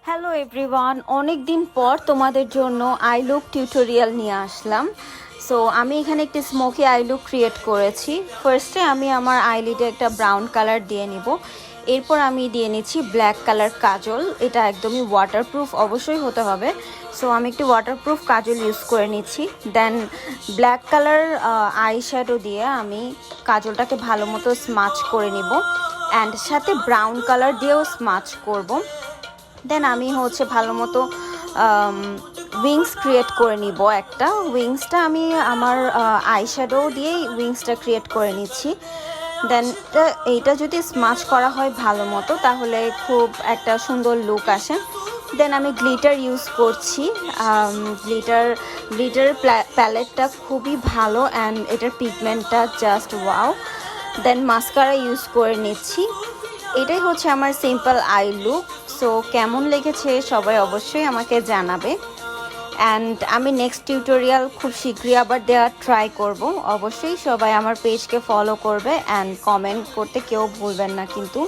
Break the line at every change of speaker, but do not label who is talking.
Hello everyone, অনেক দিন পর তোমাদের জন্য আই লুক টিউটোরিয়াল নিয়ে আসলাম। সো আমি এখানে একটি স্মোকি আই লুক ক্রিয়েট করেছি। ফার্স্টে আমি আমার আইলিডে একটা ব্রাউন কালার দিয়ে নিব। এরপর আমি দিয়ে নিচ্ছি ব্ল্যাক কালার কাজল। এটা একদমই ওয়াটারপ্রুফ অবশ্যই হতে হবে। সো আমি একটি ওয়াটারপ্রুফ কাজল ইউজ করে নিচ্ছি। দেন ব্ল্যাক কালার আই শ্যাডো দিয়ে আমি কাজলটাকে ভালো মতো স্মাচ করে নিব অ্যান্ড সাথে ব্রাউন কালার দিয়েও স্মাচ করব। দেন আমি ভালো মতো উইংস ক্রিয়েট করে নিব। একটা উইংসটা আমি আমার আইশ্যাডো দিয়েই উইংসটা ক্রিয়েট করে নিচ্ছি। দেন এইটা যদি স্মাচ করা হয় ভালো মতো তাহলে খুব একটা সুন্দর লুক আসে। দেন আমি গ্লিটার ইউজ করছি। গ্লিটার প্যালেটটা খুবই ভালো অ্যান্ড এটার পিগমেন্টটা জাস্ট ওয়াও। দেন মাস্কারা ইউজ করে নিচ্ছি। এটাই হচ্ছে আমার সিম্পল আই লুক। সো কেমন লেগেছে সবাই অবশ্যই আমাকে জানাবে। অ্যান্ড আমি নেক্সট টিউটোরিয়াল খুব শীঘ্রই আবার দেওয়ার ট্রাই করব। অবশ্যই সবাই আমার পেজকে ফলো করবে অ্যান্ড কমেন্ট করতে কেউ ভুলবেন না কিন্তু।